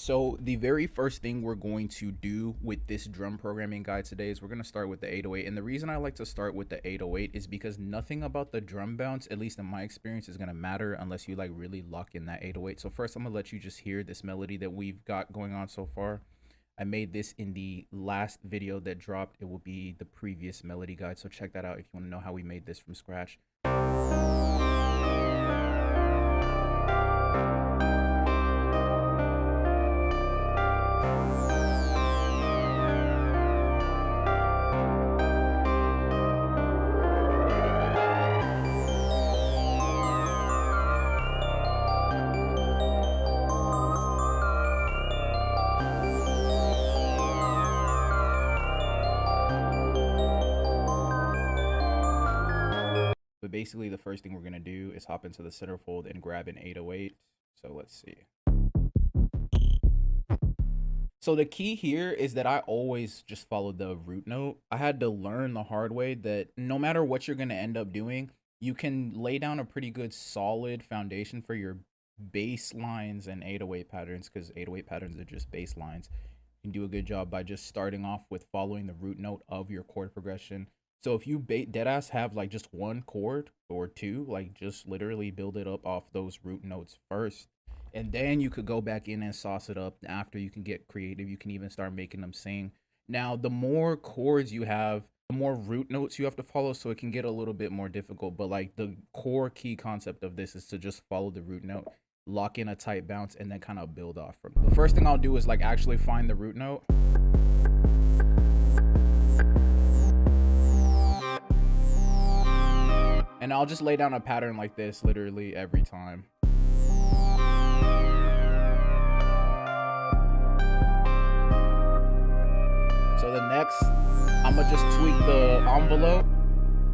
So the very first thing we're going to do with this drum programming guide today is we're going to start with the 808. And the reason I like to start with the 808 is because nothing about the drum bounce, at least in my experience, is going to matter unless you like really lock in that 808. So first I'm going to let you just hear this melody that we've got going on so far. I made this in the last video that dropped. It will be the previous melody guide. So check that out if you want to know how we made this from scratch. But basically the first thing we're going to do is hop into the centerfold and grab an 808. So let's see. So the key here is that I always just follow the root note. I had to learn the hard way that no matter what you're going to end up doing, you can lay down a pretty good solid foundation for your bass lines and 808 patterns, because 808 patterns are just bass lines. You can do a good job by just starting off with following the root note of your chord progression. So if you deadass have like just one chord or two, like just literally build it up off those root notes first. And then you could go back in and sauce it up. After, you can get creative. You can even start making them sing. Now, the more chords you have, the more root notes you have to follow, so it can get a little bit more difficult. But like the core key concept of this is to just follow the root note, lock in a tight bounce, and then kind of build off from it. The first thing I'll do is like actually find the root note. And I'll just lay down a pattern like this literally every time. So the next, I'm gonna just tweak the envelope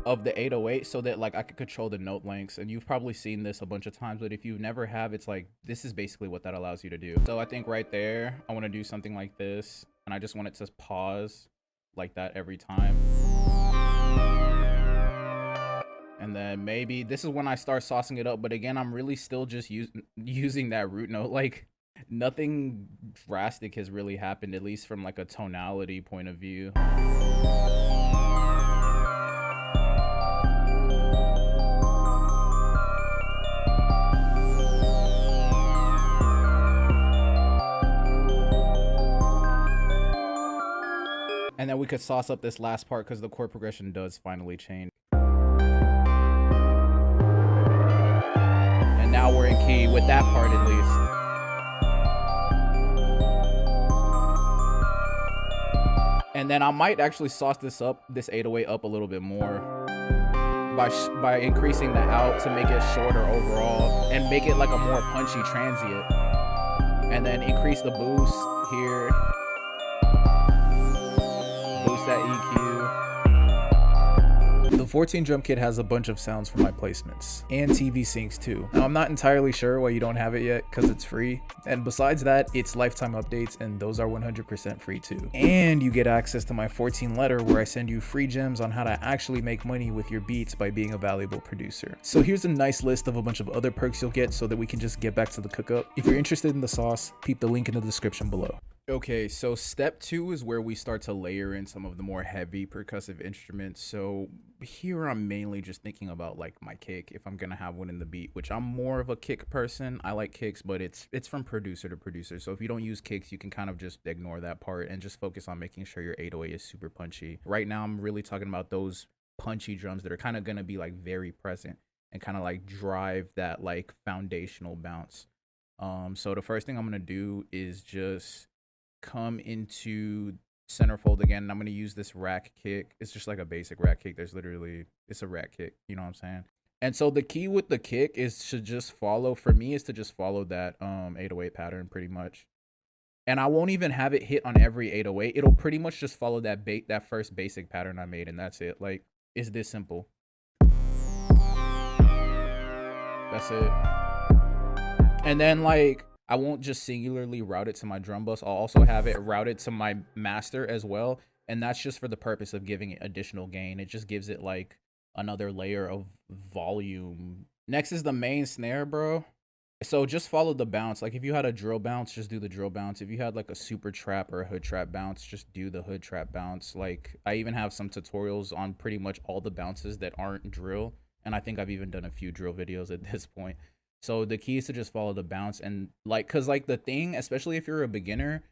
of the 808 so that like I can control the note lengths. And you've probably seen this a bunch of times, but if you never have, it's like, this is basically what that allows you to do. So I think right there, I wanna do something like this. And I just want it to pause like that every time. And then maybe this is when I start saucing it up. But again, I'm really still just using that root note. Like nothing drastic has really happened, at least from like a tonality point of view. And then we could sauce up this last part because the chord progression does finally change. And now we're in key with that part at least. And then I might actually sauce this 808 up a little bit more by increasing the out to make it shorter overall and make it like a more punchy transient. And then increase the boost here. Boost that EQ. The 14 drum kit has a bunch of sounds for my placements and TV syncs too. Now I'm not entirely sure why you don't have it yet because it's free, and besides that, it's lifetime updates and those are 100% free too. And you get access to my 14 letter where I send you free gems on how to actually make money with your beats by being a valuable producer. So here's a nice list of a bunch of other perks you'll get so that we can just get back to the cook up. If you're interested in the sauce, peep the link in the description below. Okay, so step 2 is where we start to layer in some of the more heavy percussive instruments. So here I'm mainly just thinking about like my kick, if I'm gonna have one in the beat, which I'm more of a kick person. I like kicks, but it's from producer to producer. So if you don't use kicks, you can kind of just ignore that part and just focus on making sure your 808 is super punchy. Right now, I'm really talking about those punchy drums that are kind of gonna be like very present and kind of like drive that like foundational bounce. So the first thing I'm gonna do is just come into centerfold again, and I'm going to use this rack kick. It's just like a basic rack kick. It's a rack kick, you know what I'm saying? And so the key with the kick is to just follow, for me, is to just follow that 808 pattern pretty much. And I won't even have it hit on every 808. It'll pretty much just follow that first basic pattern I made, and that's it. Like, it's this simple. That's it. And then like, I won't just singularly route it to my drum bus. I'll also have it routed to my master as well. And that's just for the purpose of giving it additional gain. It just gives it like another layer of volume. Next is the main snare, bro. So just follow the bounce. Like if you had a drill bounce, just do the drill bounce. If you had like a super trap or a hood trap bounce, just do the hood trap bounce. Like I even have some tutorials on pretty much all the bounces that aren't drill. And I think I've even done a few drill videos at this point. So the key is to just follow the bounce and like, cause like the thing, especially if you're a beginner,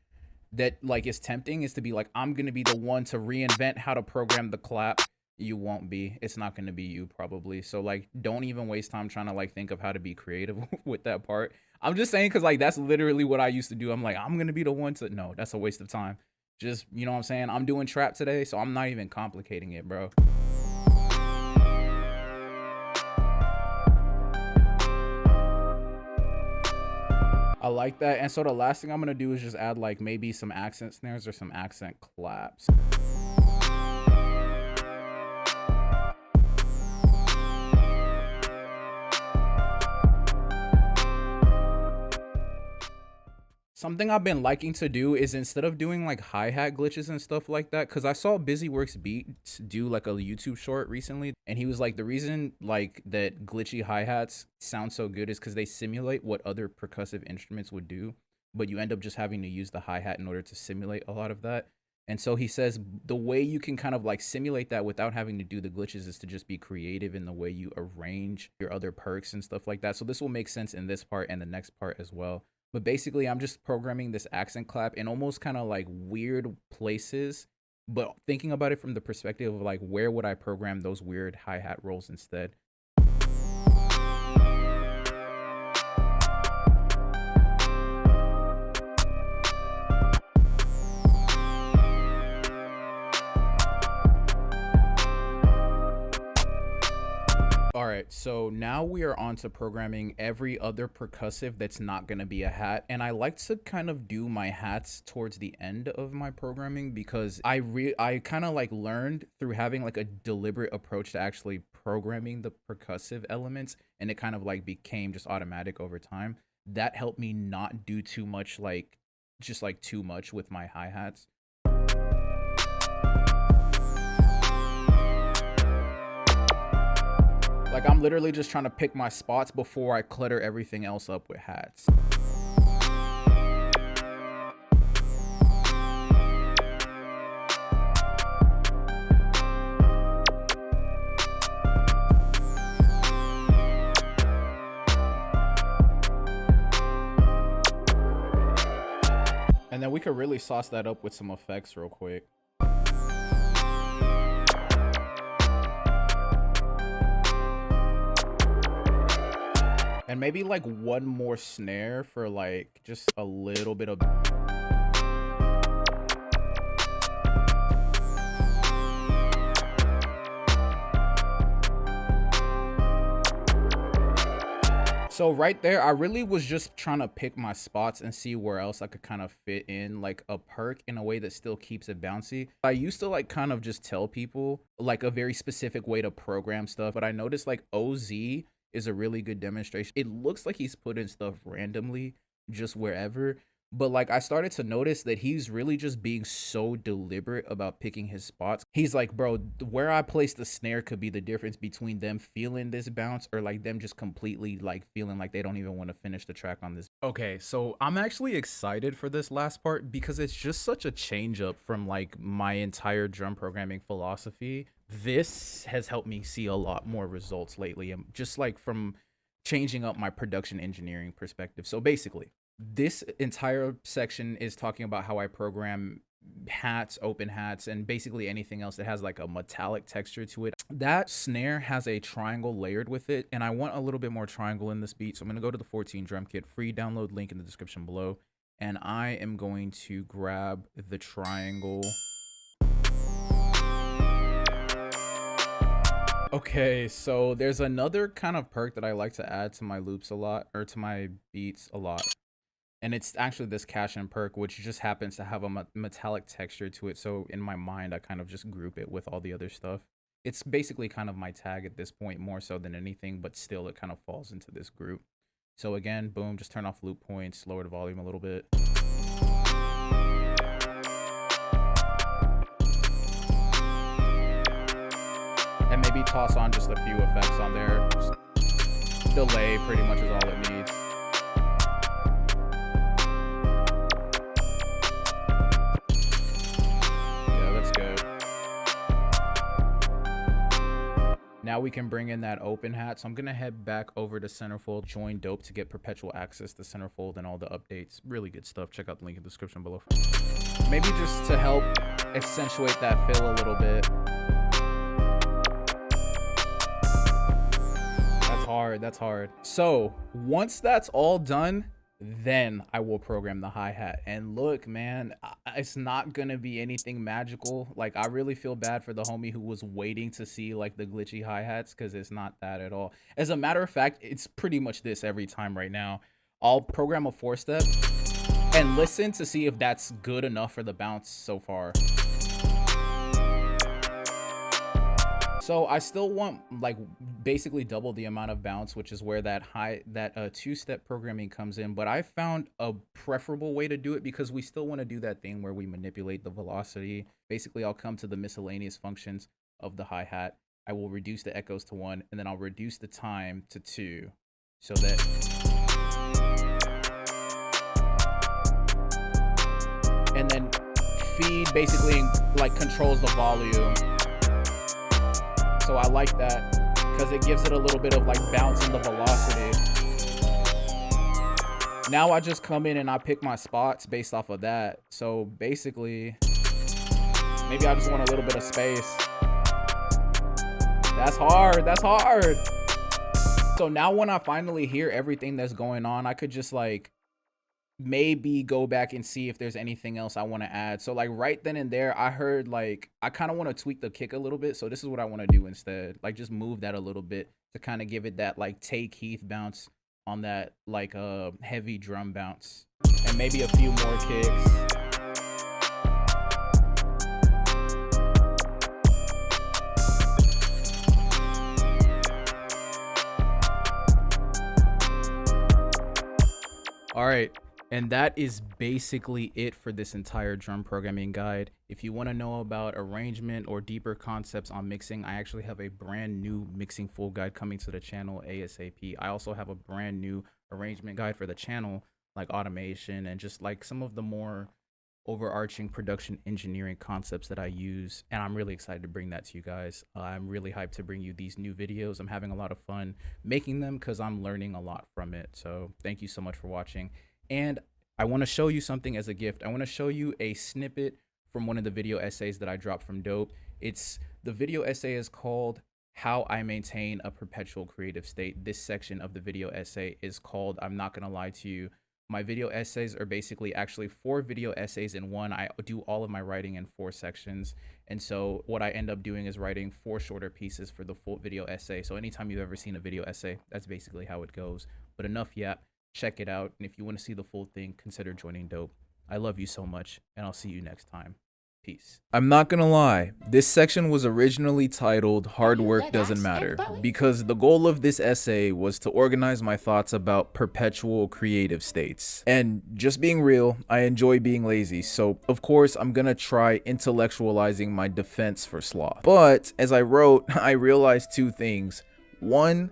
that like is tempting is to be like, I'm gonna be the one to reinvent how to program the clap. You won't be. It's not gonna be you probably. So like, don't even waste time trying to like think of how to be creative with that part. I'm just saying because like that's literally what I used to do. I'm like, I'm gonna be the one to. No, that's a waste of time. Just, you know what I'm saying? I'm doing trap today, so I'm not even complicating it, bro. I like that. And so the last thing I'm gonna do is just add like maybe some accent snares or some accent claps. Something I've been liking to do is instead of doing like hi-hat glitches and stuff like that, because I saw BusyWorks Beats do like a YouTube short recently, and he was like, the reason like that glitchy hi-hats sound so good is because they simulate what other percussive instruments would do, but you end up just having to use the hi-hat in order to simulate a lot of that. And so he says the way you can kind of like simulate that without having to do the glitches is to just be creative in the way you arrange your other perks and stuff like that. So this will make sense in this part and the next part as well. But basically, I'm just programming this accent clap in almost kind of like weird places, but thinking about it from the perspective of like, where would I program those weird hi-hat rolls instead? All right, so now we are on to programming every other percussive that's not going to be a hat. And I like to kind of do my hats towards the end of my programming because I kind of like learned through having like a deliberate approach to actually programming the percussive elements, and it kind of like became just automatic over time. That helped me not do too much, like just like too much with my hi-hats. Like I'm literally just trying to pick my spots before I clutter everything else up with hats. And then we could really sauce that up with some effects real quick. And maybe like one more snare for like just a little bit of... So right there, I really was just trying to pick my spots and see where else I could kind of fit in like a perk in a way that still keeps it bouncy. I used to like kind of just tell people like a very specific way to program stuff, but I noticed like OZ is a really good demonstration. It looks like he's putting stuff randomly just wherever, but like I started to notice that he's really just being so deliberate about picking his spots. He's like, bro, where I place the snare could be the difference between them feeling this bounce or like them just completely like feeling like they don't even want to finish the track on this. Okay, so I'm actually excited for this last part because it's just such a change up from like my entire drum programming philosophy. This has helped me see a lot more results lately, and just like from changing up my production engineering perspective. So basically, this entire section is talking about how I program hats, open hats, and basically anything else that has like a metallic texture to it. That snare has a triangle layered with it, and I want a little bit more triangle in this beat. So I'm going to go to the 14 drum kit, free download link in the description below, and I am going to grab the triangle. Okay, so there's another kind of perk that I like to add to my loops a lot, or to my beats a lot. And it's actually this cash in perk, which just happens to have a metallic texture to it. So in my mind, I kind of just group it with all the other stuff. It's basically kind of my tag at this point, more so than anything, but still it kind of falls into this group. So again, boom, just turn off loop points, lower the volume a little bit. And maybe toss on just a few effects on there. Just delay pretty much is all it needs. Now we can bring in that open hat. So I'm gonna head back over to Centerfold, join Dope to get perpetual access to Centerfold and all the updates. Really good stuff. Check out the link in the description below. Maybe just to help accentuate that fill a little bit. That's hard. So once that's all done, then I will program the hi-hat. And look, man, it's not gonna be anything magical. Like, I really feel bad for the homie who was waiting to see like the glitchy hi-hats, because it's not that at all. As a matter of fact, it's pretty much this every time right now. I'll program a 4-step and listen to see if that's good enough for the bounce so far. So I still want like basically double the amount of bounce, which is where that 2-step programming comes in. But I found a preferable way to do it, because we still want to do that thing where we manipulate the velocity. Basically, I'll come to the miscellaneous functions of the hi-hat. I will reduce the echoes to 1, and then I'll reduce the time to 2, so that and then feed basically like controls the volume. So I like that because it gives it a little bit of like bounce in the velocity. Now I just come in and I pick my spots based off of that. So basically, maybe I just want a little bit of space. That's hard. That's hard. So now when I finally hear everything that's going on, I could just like maybe go back and see if there's anything else I want to add. So like right then and there, I heard like I kind of want to tweak the kick a little bit. So this is what I want to do instead. Like just move that a little bit to kind of give it that like Tay Keith bounce on that like heavy drum bounce, and maybe a few more kicks. All right. And that is basically it for this entire drum programming guide. If you want to know about arrangement or deeper concepts on mixing, I actually have a brand new mixing full guide coming to the channel ASAP. I also have a brand new arrangement guide for the channel, like automation and just like some of the more overarching production engineering concepts that I use. And I'm really excited to bring that to you guys. I'm really hyped to bring you these new videos. I'm having a lot of fun making them because I'm learning a lot from it. So thank you so much for watching. And I want to show you something as a gift. I want to show you a snippet from one of the video essays that I dropped from Dope. The video essay is called How I Maintain a Perpetual Creative State. This section of the video essay is called I'm Not Gonna Lie to You. My video essays are basically actually 4 video essays in one. I do all of my writing in 4 sections. And so what I end up doing is writing 4 shorter pieces for the full video essay. So anytime you've ever seen a video essay, that's basically how it goes. But enough yap. Check it out, and if you want to see the full thing, consider joining Dope. I love you so much, and I'll see you next time. Peace. I'm not gonna lie, this section was originally titled Hard Work Doesn't Matter, because the goal of this essay was to organize my thoughts about perpetual creative states. And just being real, I enjoy being lazy, so of course I'm gonna try intellectualizing my defense for sloth. But as I wrote, I realized 2 things. 1,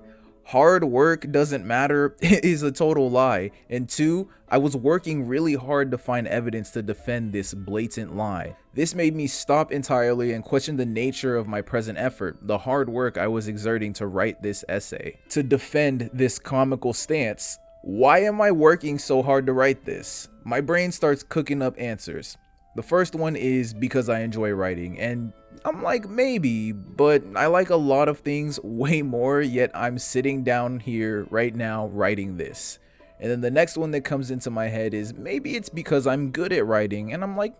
hard work doesn't matter is a total lie. And 2, I was working really hard to find evidence to defend this blatant lie. This made me stop entirely and question the nature of my present effort, the hard work I was exerting to write this essay, to defend this comical stance. Why am I working so hard to write this? My brain starts cooking up answers. The first one is because I enjoy writing, and I'm like, maybe, but I like a lot of things way more, yet I'm sitting down here right now writing this. And then the next one that comes into my head is maybe it's because I'm good at writing, and I'm like,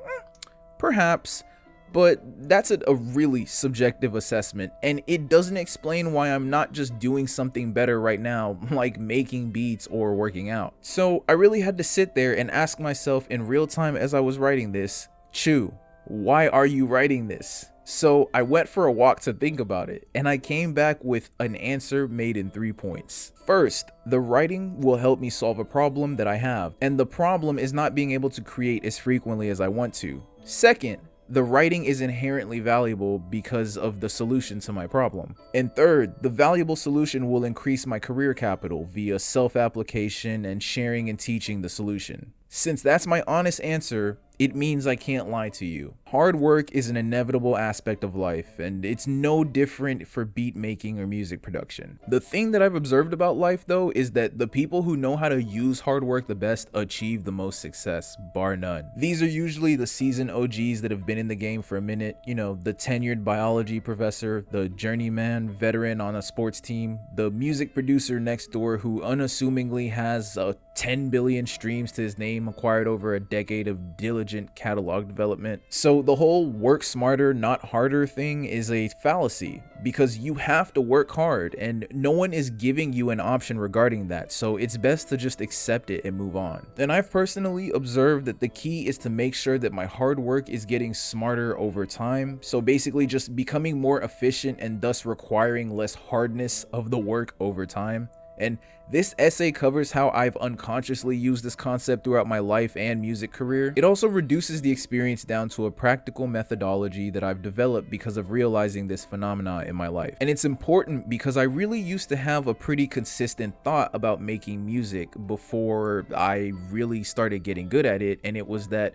perhaps, but that's a really subjective assessment, and it doesn't explain why I'm not just doing something better right now, like making beats or working out. So I really had to sit there and ask myself in real time as I was writing this, Chew, why are you writing this? So I went for a walk to think about it, and I came back with an answer made in 3 points. First, the writing will help me solve a problem that I have, and the problem is not being able to create as frequently as I want to. Second, the writing is inherently valuable because of the solution to my problem. And third, the valuable solution will increase my career capital via self-application and sharing and teaching the solution. Since that's my honest answer, it means I can't lie to you. hard work is an inevitable aspect of life, and it's no different for beat making or music production. The thing that I've observed about life though is that the people who know how to use hard work the best achieve the most success, bar none. These are usually the seasoned OGs that have been in the game for a minute, you know, the tenured biology professor, the journeyman veteran on a sports team, the music producer next door who unassumingly has 10 billion streams to his name acquired over a decade of diligent catalog development. So the whole work smarter, not harder thing is a fallacy, because you have to work hard and no one is giving you an option regarding that, so it's best to just accept it and move on. And I've personally observed that the key is to make sure that my hard work is getting smarter over time, so basically just becoming more efficient and thus requiring less hardness of the work over time. And this essay covers how I've unconsciously used this concept throughout my life and music career. It also reduces the experience down to a practical methodology that I've developed because of realizing this phenomena in my life. And it's important because I really used to have a pretty consistent thought about making music before I really started getting good at it, and it was that